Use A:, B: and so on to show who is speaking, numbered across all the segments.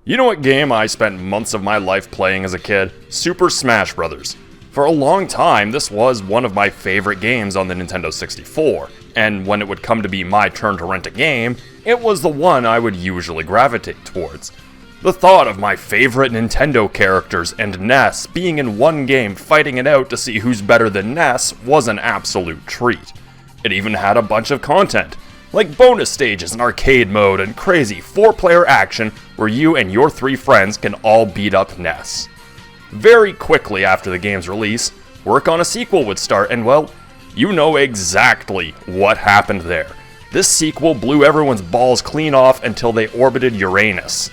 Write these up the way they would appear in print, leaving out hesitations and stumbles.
A: You know what game I spent months of my life playing as a kid? Super Smash Bros. For a long time, this was one of my favorite games on the Nintendo 64, and when it would come to be my turn to rent a game, it was the one I would usually gravitate towards. The thought of my favorite Nintendo characters and NES being in one game fighting it out to see who's better than NES was an absolute treat. It even had a bunch of content, like bonus stages in arcade mode and crazy 4-player action where you and your 3 friends can all beat up NES. Very quickly after the game's release, work on a sequel would start, and well, you know exactly what happened there. This sequel blew everyone's balls clean off until they orbited Uranus.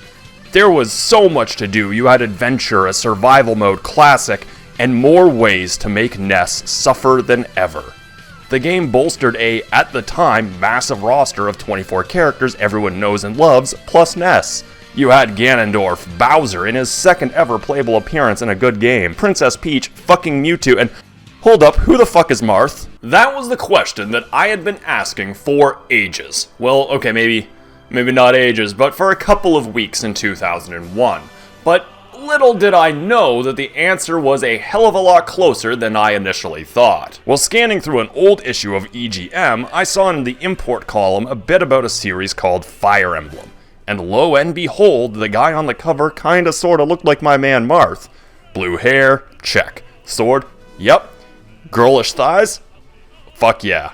A: There was so much to do. You had adventure, a survival mode, classic, and more ways to make NES suffer than ever. The game bolstered a, at the time, massive roster of 24 characters everyone knows and loves, plus NES. You had Ganondorf, Bowser in his second ever playable appearance in a good game, Princess Peach, fucking Mewtwo, and hold up, who the fuck is Marth? That was the question that I had been asking for ages. Well, okay, maybe not ages, but for a couple of weeks in 2001. But little did I know that the answer was a hell of a lot closer than I initially thought. While scanning through an old issue of EGM, I saw in the import column a bit about a series called Fire Emblem. And lo and behold, the guy on the cover kinda sorta looked like my man Marth. Blue hair? Check. Sword? Yep. Girlish thighs? Fuck yeah.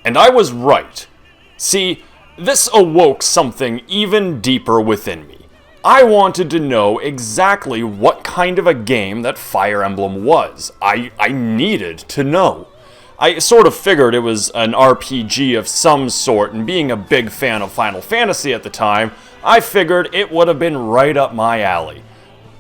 A: And I was right. See, this awoke something even deeper within me. I wanted to know exactly what kind of a game that Fire Emblem was. I needed to know. I sort of figured it was an RPG of some sort, and being a big fan of Final Fantasy at the time, I figured it would have been right up my alley.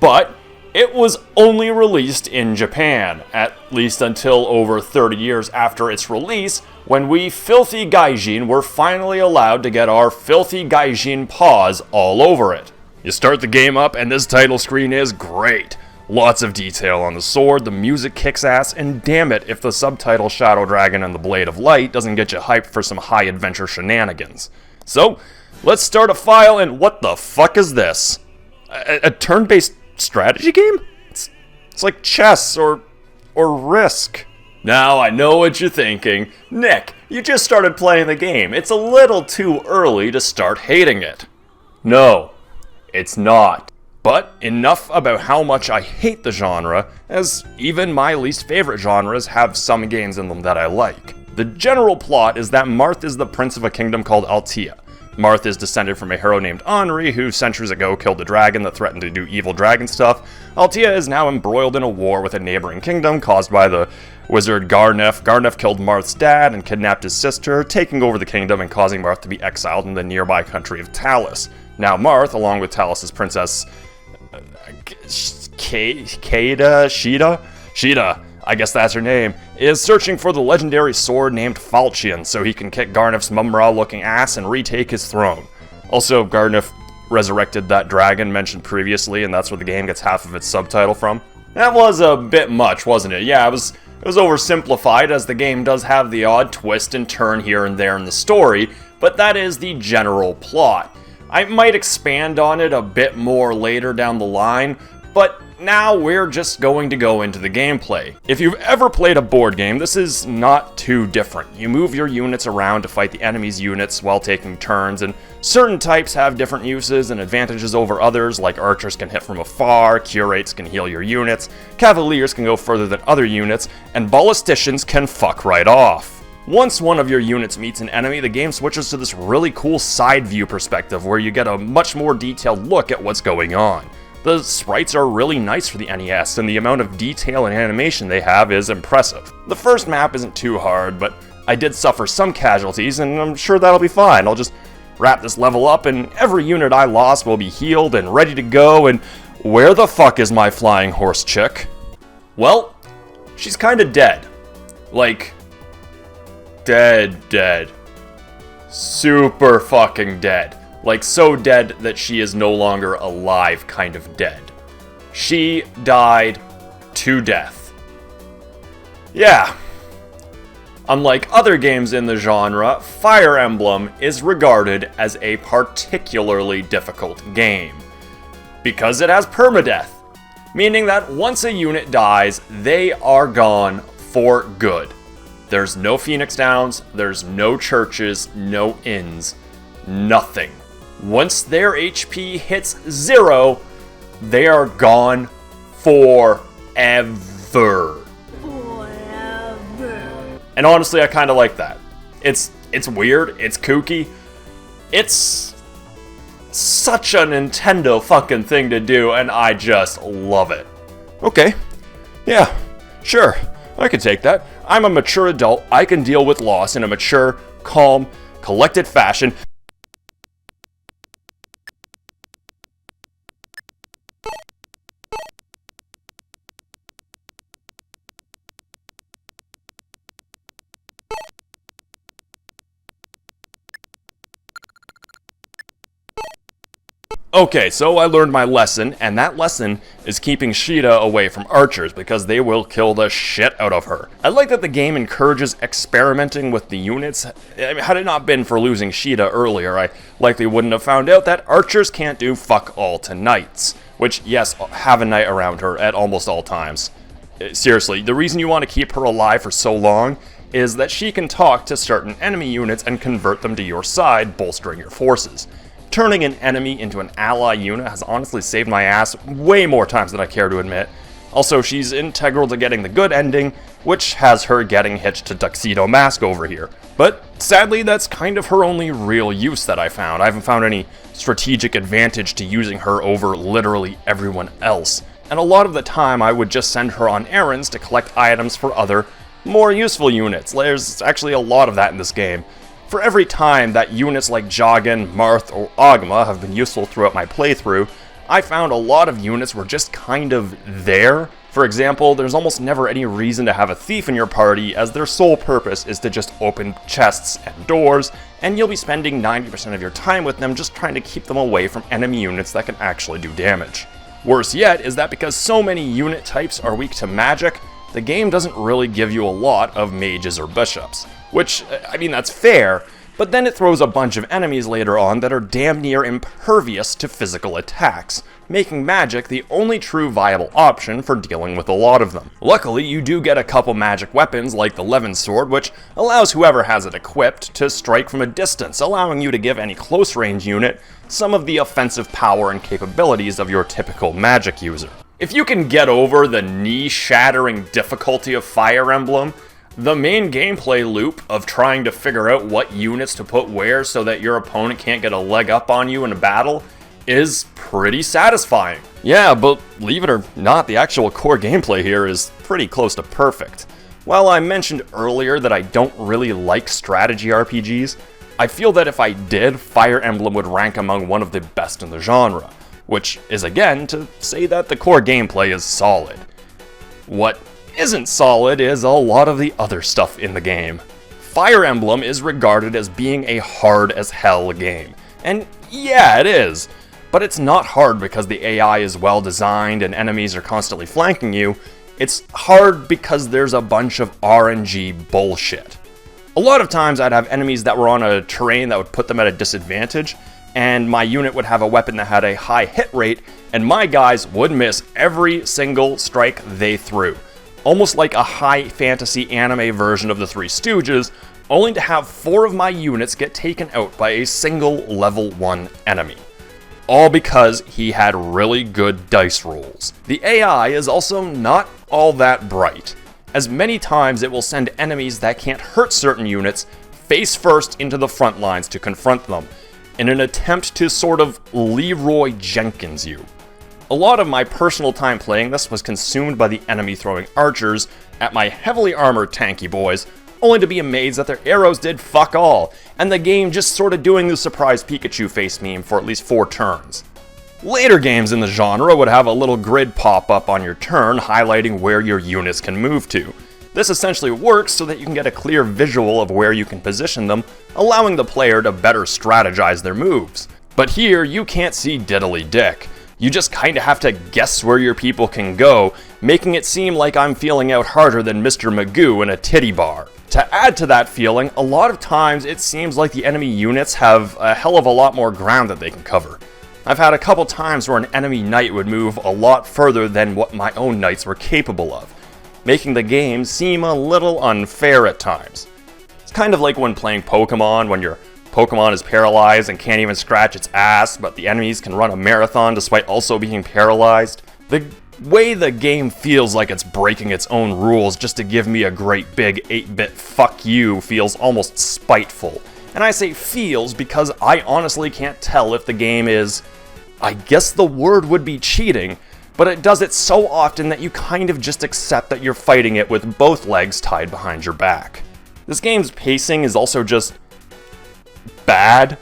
A: But it was only released in Japan, at least until over 30 years after its release, when we filthy gaijin were finally allowed to get our filthy gaijin paws all over it. You start the game up and this title screen is great. Lots of detail on the sword, the music kicks ass, and damn it if the subtitle Shadow Dragon and the Blade of Light doesn't get you hyped for some high adventure shenanigans. So, let's start a file, and what the fuck is this? A turn-based strategy game? It's like chess or Risk. Now I know what you're thinking. Nick, you just started playing the game. It's a little too early to start hating it. No, it's not. But enough about how much I hate the genre, as even my least favorite genres have some games in them that I like. The general plot is that Marth is the prince of a kingdom called Altea. Marth is descended from a hero named Henri, who centuries ago killed a dragon that threatened to do evil dragon stuff. Altea is now embroiled in a war with a neighboring kingdom caused by the wizard Garnef. Garnef killed Marth's dad and kidnapped his sister, taking over the kingdom and causing Marth to be exiled in the nearby country of Talis. Now Marth, along with Talis' princess Sheeta, I guess that's her name, is searching for the legendary sword named Falchion so he can kick Garnef's Mumra-looking ass and retake his throne. Also, Garnef resurrected that dragon mentioned previously, and that's where the game gets half of its subtitle from. That was a bit much, wasn't it? Yeah, it was oversimplified, as the game does have the odd twist and turn here and there in the story, but that is the general plot. I might expand on it a bit more later down the line, but now we're just going to go into the gameplay. If you've ever played a board game, this is not too different. You move your units around to fight the enemy's units while taking turns, and certain types have different uses and advantages over others, like archers can hit from afar, curates can heal your units, cavaliers can go further than other units, and ballisticians can fuck right off. Once one of your units meets an enemy, the game switches to this really cool side view perspective where you get a much more detailed look at what's going on. The sprites are really nice for the NES, and the amount of detail and animation they have is impressive. The first map isn't too hard, but I did suffer some casualties, and I'm sure that'll be fine. I'll just wrap this level up, and every unit I lost will be healed and ready to go, and where the fuck is my flying horse chick? Well, she's kinda dead. Like, dead. Super fucking dead. Like, so dead that she is no longer alive kind of dead. She died to death. Yeah. Unlike other games in the genre, Fire Emblem is regarded as a particularly difficult game. Because it has permadeath, meaning that once a unit dies, they are gone for good. There's no Phoenix Downs, there's no churches, no inns, nothing. Once their HP hits 0, they are gone forever. And honestly, I kind of like that. It's weird, it's kooky, it's such a Nintendo fucking thing to do, and I just love it. Okay, yeah, sure, I can take that. I'm a mature adult, I can deal with loss in a mature, calm, collected fashion. Okay, so I learned my lesson, and that lesson is keeping Sheeta away from archers because they will kill the shit out of her. I like that the game encourages experimenting with the units. I mean, had it not been for losing Sheeta earlier, I likely wouldn't have found out that archers can't do fuck all to knights, which, yes, have a knight around her at almost all times. Seriously, the reason you want to keep her alive for so long is that she can talk to certain enemy units and convert them to your side, bolstering your forces. Turning an enemy into an ally unit has honestly saved my ass way more times than I care to admit. Also, she's integral to getting the good ending, which has her getting hitched to Tuxedo Mask over here. But sadly, that's kind of her only real use that I found. I haven't found any strategic advantage to using her over literally everyone else. And a lot of the time, I would just send her on errands to collect items for other, more useful units. There's actually a lot of that in this game. For every time that units like Joggin, Marth, or Ogma have been useful throughout my playthrough, I found a lot of units were just kind of there. For example, there's almost never any reason to have a thief in your party, as their sole purpose is to just open chests and doors, and you'll be spending 90% of your time with them just trying to keep them away from enemy units that can actually do damage. Worse yet is that because so many unit types are weak to magic, the game doesn't really give you a lot of mages or bishops. Which, I mean, that's fair, but then it throws a bunch of enemies later on that are damn near impervious to physical attacks, making magic the only true viable option for dealing with a lot of them. Luckily, you do get a couple magic weapons like the Levin Sword, which allows whoever has it equipped to strike from a distance, allowing you to give any close range unit some of the offensive power and capabilities of your typical magic user. If you can get over the knee-shattering difficulty of Fire Emblem, the main gameplay loop of trying to figure out what units to put where so that your opponent can't get a leg up on you in a battle is pretty satisfying. Yeah, but believe it or not, the actual core gameplay here is pretty close to perfect. While I mentioned earlier that I don't really like strategy RPGs, I feel that if I did, Fire Emblem would rank among one of the best in the genre, which is again to say that the core gameplay is solid. What isn't solid is a lot of the other stuff in the game. Fire Emblem is regarded as being a hard as hell game, and yeah, it is, but it's not hard because the AI is well designed and enemies are constantly flanking you. It's hard because there's a bunch of RNG bullshit. A lot of times I'd have enemies that were on a terrain that would put them at a disadvantage, and my unit would have a weapon that had a high hit rate, and my guys would miss every single strike they threw. Almost like a high fantasy anime version of the Three Stooges, only to have 4 of my units get taken out by a single level 1 enemy. All because he had really good dice rolls. The AI is also not all that bright, as many times it will send enemies that can't hurt certain units face first into the front lines to confront them, in an attempt to sort of Leroy Jenkins you. A lot of my personal time playing this was consumed by the enemy throwing archers at my heavily armored tanky boys, only to be amazed that their arrows did fuck all, and the game just sort of doing the surprise Pikachu face meme for at least 4 turns. Later games in the genre would have a little grid pop up on your turn highlighting where your units can move to. This essentially works so that you can get a clear visual of where you can position them, allowing the player to better strategize their moves. But here, you can't see diddly dick. You just kinda have to guess where your people can go, making it seem like I'm feeling out harder than Mr. Magoo in a titty bar. To add to that feeling, a lot of times it seems like the enemy units have a hell of a lot more ground that they can cover. I've had a couple times where an enemy knight would move a lot further than what my own knights were capable of, making the game seem a little unfair at times. It's kind of like when playing Pokemon, when your Pokemon is paralyzed and can't even scratch its ass, but the enemies can run a marathon despite also being paralyzed. The way the game feels like it's breaking its own rules just to give me a great big 8-bit fuck you feels almost spiteful. And I say feels because I honestly can't tell if the game is, I guess the word would be cheating, but it does it so often that you kind of just accept that you're fighting it with both legs tied behind your back. This game's pacing is also just bad.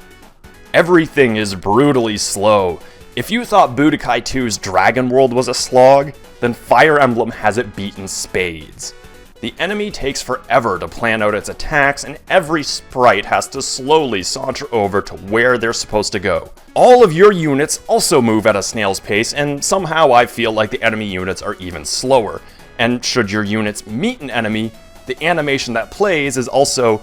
A: Everything is brutally slow. If you thought Budokai 2's Dragon World was a slog, then Fire Emblem has it beat in spades. The enemy takes forever to plan out its attacks, and every sprite has to slowly saunter over to where they're supposed to go. All of your units also move at a snail's pace, and somehow I feel like the enemy units are even slower. And should your units meet an enemy, the animation that plays is also,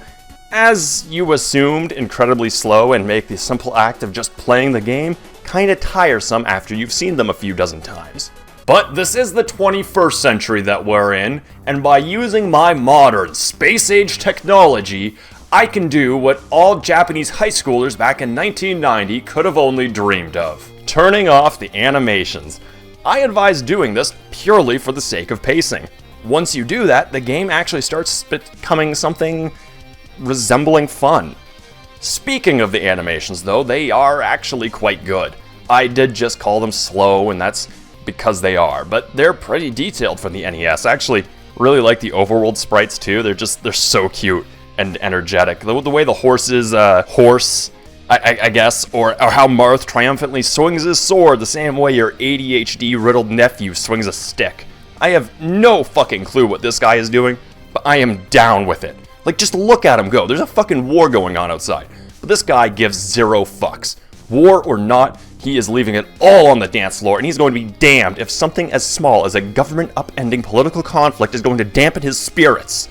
A: as you assumed, incredibly slow and make the simple act of just playing the game kinda tiresome after you've seen them a few dozen times. But this is the 21st century that we're in, and by using my modern space-age technology, I can do what all Japanese high schoolers back in 1990 could have only dreamed of: turning off the animations. I advise doing this purely for the sake of pacing. Once you do that, the game actually starts becoming something resembling fun. Speaking of the animations though, they are actually quite good. I did just call them slow, and that's because they are, but they're pretty detailed for the NES. I actually really like the overworld sprites too. They're so cute and energetic. The way the horses horse, I guess, or how Marth triumphantly swings his sword the same way your ADHD-riddled nephew swings a stick. I have no fucking clue what this guy is doing, but I am down with it. Like, just look at him go. There's a fucking war going on outside. But this guy gives zero fucks. War or not, he is leaving it all on the dance floor, and he's going to be damned if something as small as a government-upending political conflict is going to dampen his spirits.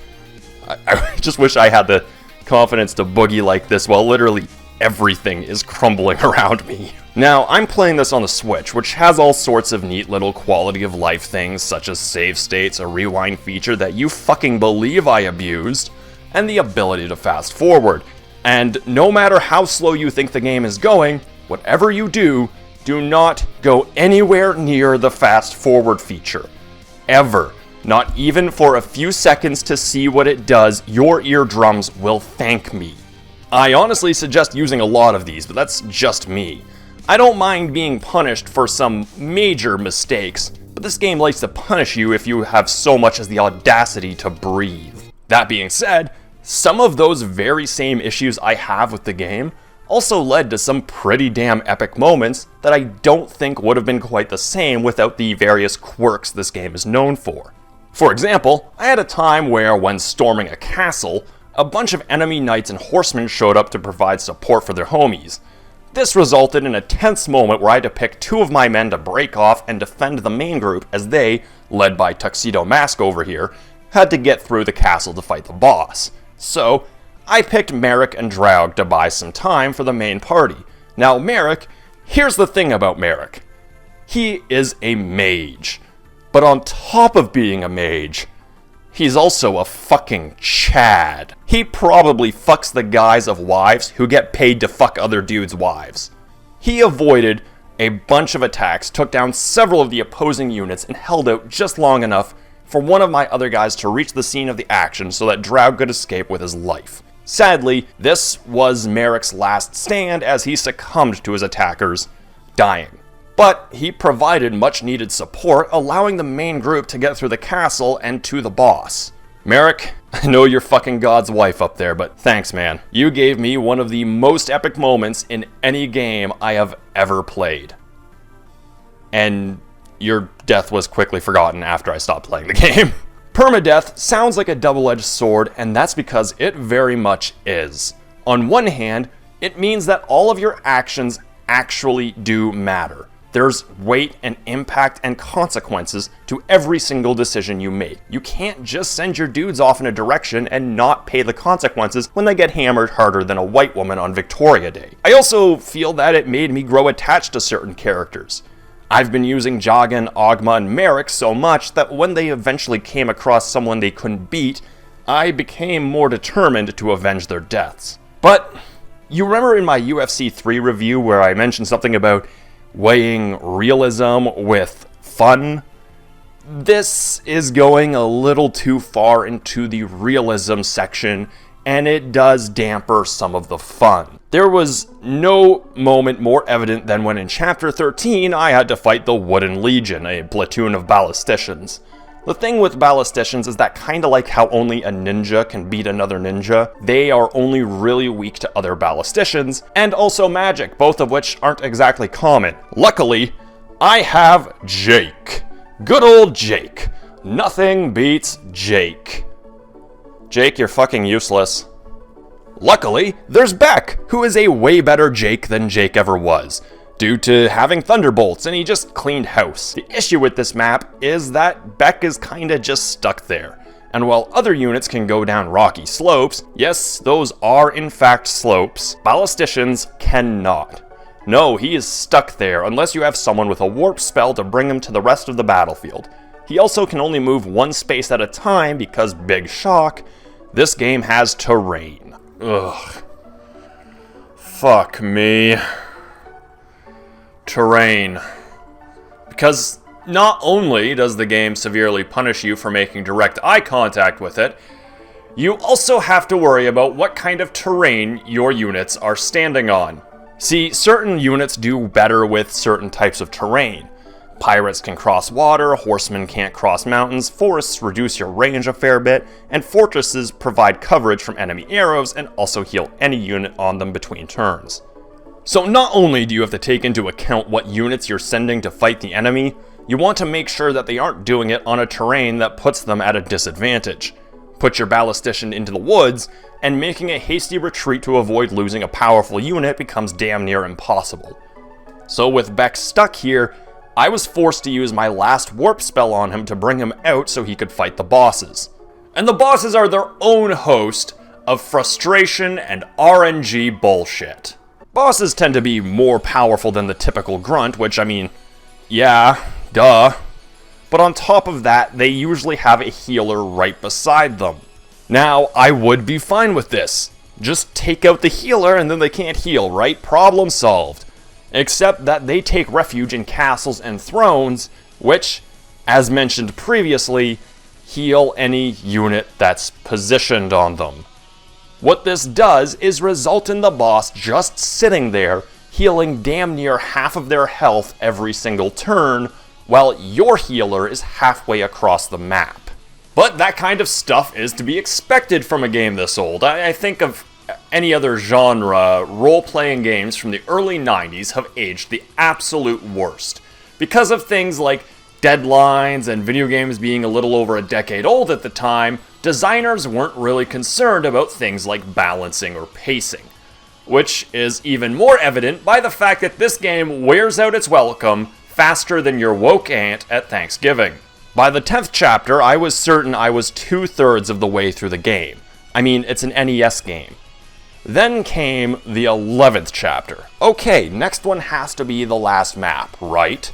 A: I just wish I had the confidence to boogie like this while literally everything is crumbling around me. Now, I'm playing this on the Switch, which has all sorts of neat little quality of life things, such as save states, a rewind feature that you fucking believe I abused, and the ability to fast forward. And no matter how slow you think the game is going, whatever you do not go anywhere near the fast forward feature. Ever. Not even for a few seconds to see what it does, your eardrums will thank me. I honestly suggest using a lot of these, but that's just me. I don't mind being punished for some major mistakes, but this game likes to punish you if you have so much as the audacity to breathe. That being said, some of those very same issues I have with the game also led to some pretty damn epic moments that I don't think would have been quite the same without the various quirks this game is known for. For example, I had a time where, when storming a castle, a bunch of enemy knights and horsemen showed up to provide support for their homies. This resulted in a tense moment where I had to pick two of my men to break off and defend the main group as they, led by Tuxedo Mask over here, had to get through the castle to fight the boss. So, I picked Merrick and Draug to buy some time for the main party. Now Merrick, here's the thing about Merrick. He is a mage. But on top of being a mage, he's also a fucking Chad. He probably fucks the guys of wives who get paid to fuck other dudes' wives. He avoided a bunch of attacks, took down several of the opposing units, and held out just long enough for one of my other guys to reach the scene of the action so that Draug could escape with his life. Sadly, this was Merrick's last stand as he succumbed to his attackers, dying. But he provided much needed support, allowing the main group to get through the castle and to the boss. Merrick, I know you're fucking God's wife up there, but thanks, man. You gave me one of the most epic moments in any game I have ever played. And your death was quickly forgotten after I stopped playing the game. Permadeath sounds like a double-edged sword, and that's because it very much is. On one hand, it means that all of your actions actually do matter. There's weight and impact and consequences to every single decision you make. You can't just send your dudes off in a direction and not pay the consequences when they get hammered harder than a white woman on Victoria Day. I also feel that it made me grow attached to certain characters. I've been using Jagen, Ogma, and Merrick so much that when they eventually came across someone they couldn't beat, I became more determined to avenge their deaths. But you remember in my UFC 3 review where I mentioned something about weighing realism with fun? This is going a little too far into the realism section, and it does damper some of the fun. There was no moment more evident than when in Chapter 13 I had to fight the Wooden Legion, a platoon of ballisticians. The thing with ballisticians is that kinda like how only a ninja can beat another ninja, they are only really weak to other ballisticians, and also magic, both of which aren't exactly common. Luckily, I have Jake. Good old Jake. Nothing beats Jake. Jake, you're fucking useless. Luckily, there's Beck, who is a way better Jake than Jake ever was, due to having thunderbolts, and he just cleaned house. The issue with this map is that Beck is kinda just stuck there. And while other units can go down rocky slopes, yes, those are in fact slopes, ballisticians cannot. No, he is stuck there unless you have someone with a warp spell to bring him to the rest of the battlefield. He also can only move one space at a time because, big shock, this game has terrain. Ugh. Fuck me. Terrain. Because not only does the game severely punish you for making direct eye contact with it, you also have to worry about what kind of terrain your units are standing on. See, certain units do better with certain types of terrain. Pirates can cross water, horsemen can't cross mountains, forests reduce your range a fair bit, and fortresses provide coverage from enemy arrows and also heal any unit on them between turns. So not only do you have to take into account what units you're sending to fight the enemy, you want to make sure that they aren't doing it on a terrain that puts them at a disadvantage. Put your ballistician into the woods, and making a hasty retreat to avoid losing a powerful unit becomes damn near impossible. So with Beck stuck here, I was forced to use my last warp spell on him to bring him out so he could fight the bosses. And the bosses are their own host of frustration and RNG bullshit. Bosses tend to be more powerful than the typical grunt, which, I mean, yeah, duh. But on top of that, they usually have a healer right beside them. Now, I would be fine with this. Just take out the healer and then they can't heal, right? Problem solved. Except that they take refuge in castles and thrones, which, as mentioned previously, heal any unit that's positioned on them. What this does is result in the boss just sitting there, healing damn near half of their health every single turn, while your healer is halfway across the map. But that kind of stuff is to be expected from a game this old. I think of any other genre, role-playing games from the early 90s have aged the absolute worst. Because of things like deadlines and video games being a little over a decade old at the time, designers weren't really concerned about things like balancing or pacing. Which is even more evident by the fact that this game wears out its welcome faster than your woke aunt at Thanksgiving. By the 10th chapter, I was certain I was 2/3 of the way through the game. I mean, it's an NES game. Then came the 11th chapter. Okay, next one has to be the last map, right?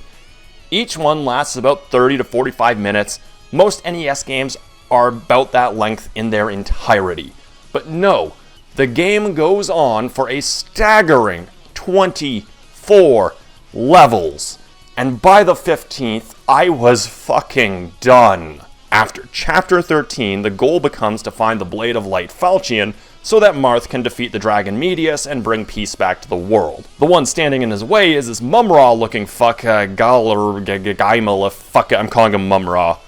A: Each one lasts about 30 to 45 minutes. Most NES games are about that length in their entirety. But no, the game goes on for a staggering 24 levels. And by the 15th, I was fucking done. After Chapter 13, the goal becomes to find the Blade of Light Falchion so that Marth can defeat the Dragon Medius and bring peace back to the world. The one standing in his way is this Mumra-looking fuck, Gaimel, fuck, I'm calling him Mumra.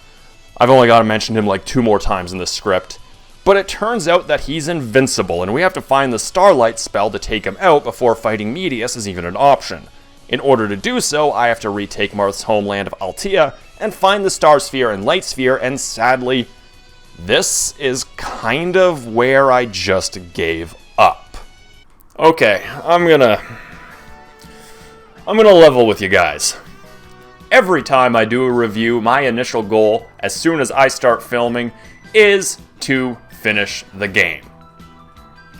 A: I've only got to mention him like 2 more times in this script. But it turns out that he's invincible, and we have to find the Starlight spell to take him out before fighting Medius is even an option. In order to do so, I have to retake Marth's homeland of Altea and find the Star Sphere and Light Sphere, and sadly, this is kind of where I just gave up. Okay, I'm gonna I'm gonna level with you guys. Every time I do a review, my initial goal, as soon as I start filming, is to finish the game.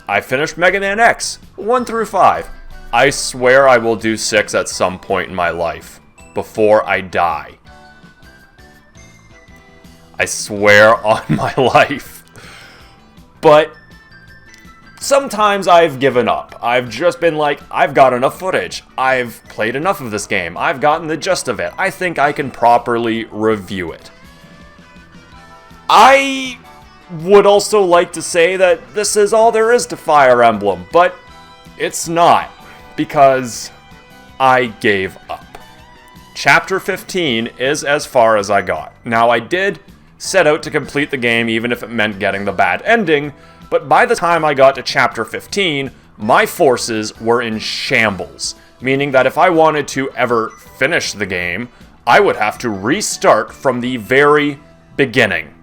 A: I finished Mega Man X, 1 through 5. I swear I will do 6 at some point in my life, before I die. I swear on my life. But sometimes I've given up. I've just been like, I've got enough footage. I've played enough of this game. I've gotten the gist of it. I think I can properly review it. I would also like to say that this is all there is to Fire Emblem, but it's not, because I gave up. Chapter 15 is as far as I got. Now, I did set out to complete the game even if it meant getting the bad ending, but by the time I got to Chapter 15, my forces were in shambles, meaning that if I wanted to ever finish the game, I would have to restart from the very beginning.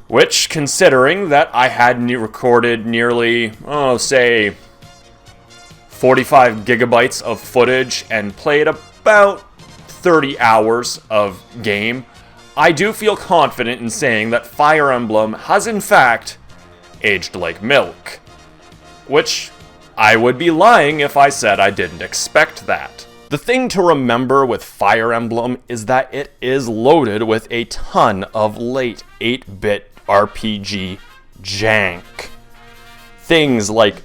A: Which, considering that I had recorded nearly, say, 45 gigabytes of footage and played about 30 hours of game, I do feel confident in saying that Fire Emblem has in fact aged like milk. Which, I would be lying if I said I didn't expect that. The thing to remember with Fire Emblem is that it is loaded with a ton of late 8-bit RPG jank. Things like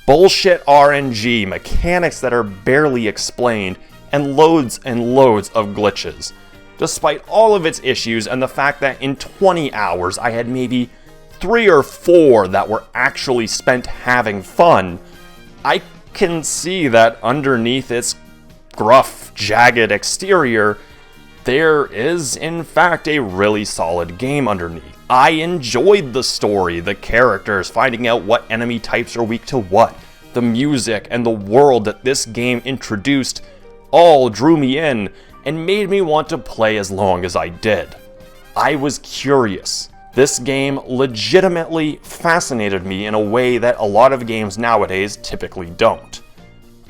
A: bullshit RNG, mechanics that are barely explained, and loads of glitches. Despite all of its issues and the fact that in 20 hours I had maybe 3 or 4 that were actually spent having fun, I can see that underneath its gruff, jagged exterior, there is in fact a really solid game underneath. I enjoyed the story, the characters, finding out what enemy types are weak to what. The music and the world that this game introduced all drew me in and made me want to play as long as I did. I was curious. This game legitimately fascinated me in a way that a lot of games nowadays typically don't.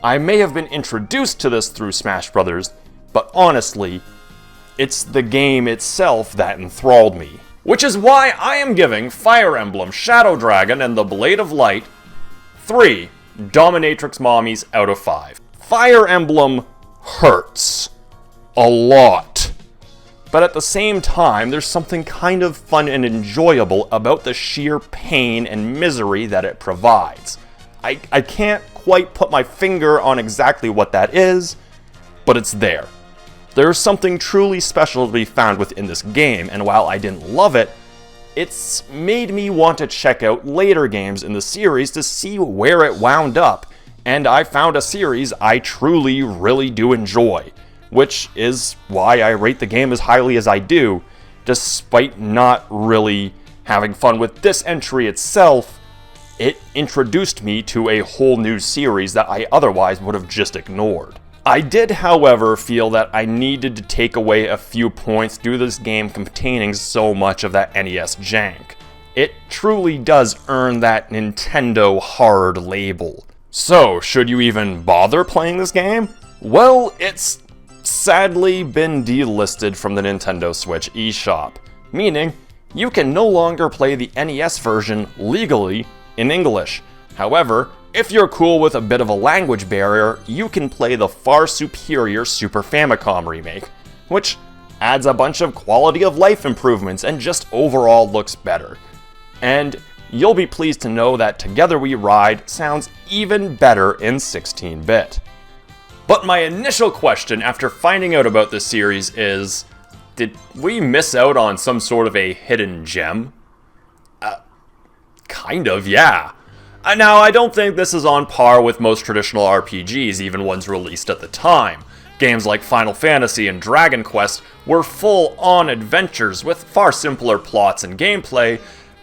A: I may have been introduced to this through Smash Bros., but honestly, it's the game itself that enthralled me. Which is why I am giving Fire Emblem, Shadow Dragon, and the Blade of Light 3 Dominatrix Mommies out of 5. Fire Emblem hurts. A lot. But at the same time, there's something kind of fun and enjoyable about the sheer pain and misery that it provides. I can't quite put my finger on exactly what that is, but it's there. There's something truly special to be found within this game, and while I didn't love it, it's made me want to check out later games in the series to see where it wound up, and I found a series I truly, really do enjoy, which is why I rate the game as highly as I do, despite not really having fun with this entry itself. It introduced me to a whole new series that I otherwise would have just ignored. I did, however, feel that I needed to take away a few points due to this game containing so much of that NES jank. It truly does earn that Nintendo hard label. So, should you even bother playing this game? Well, it's sadly been delisted from the Nintendo Switch eShop, meaning you can no longer play the NES version legally in English. However, if you're cool with a bit of a language barrier, you can play the far superior Super Famicom remake, which adds a bunch of quality of life improvements and just overall looks better. And you'll be pleased to know that Together We Ride sounds even better in 16-bit. But my initial question after finding out about this series is, did we miss out on some sort of a hidden gem? Kind of, yeah. Now, I don't think this is on par with most traditional RPGs, even ones released at the time. Games like Final Fantasy and Dragon Quest were full-on adventures with far simpler plots and gameplay,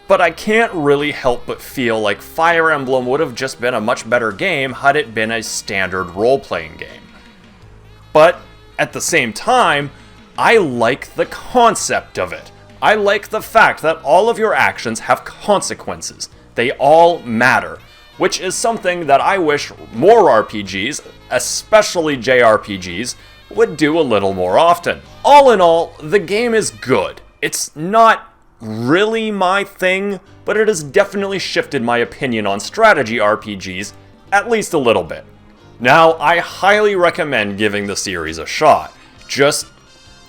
A: but I can't really help but feel like Fire Emblem would have just been a much better game had it been a standard role-playing game. But at the same time, I like the concept of it. I like the fact that all of your actions have consequences. They all matter, which is something that I wish more RPGs, especially JRPGs, would do a little more often. All in all, the game is good. It's not really my thing, but it has definitely shifted my opinion on strategy RPGs at least a little bit. Now, I highly recommend giving the series a shot. Just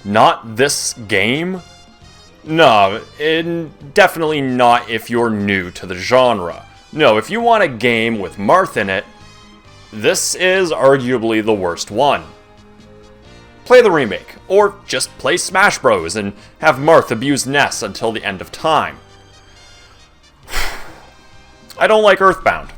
A: not this game? No, definitely not if you're new to the genre. No, if you want a game with Marth in it, this is arguably the worst one. Play the remake, or just play Smash Bros. And have Marth abuse Ness until the end of time. I don't like Earthbound.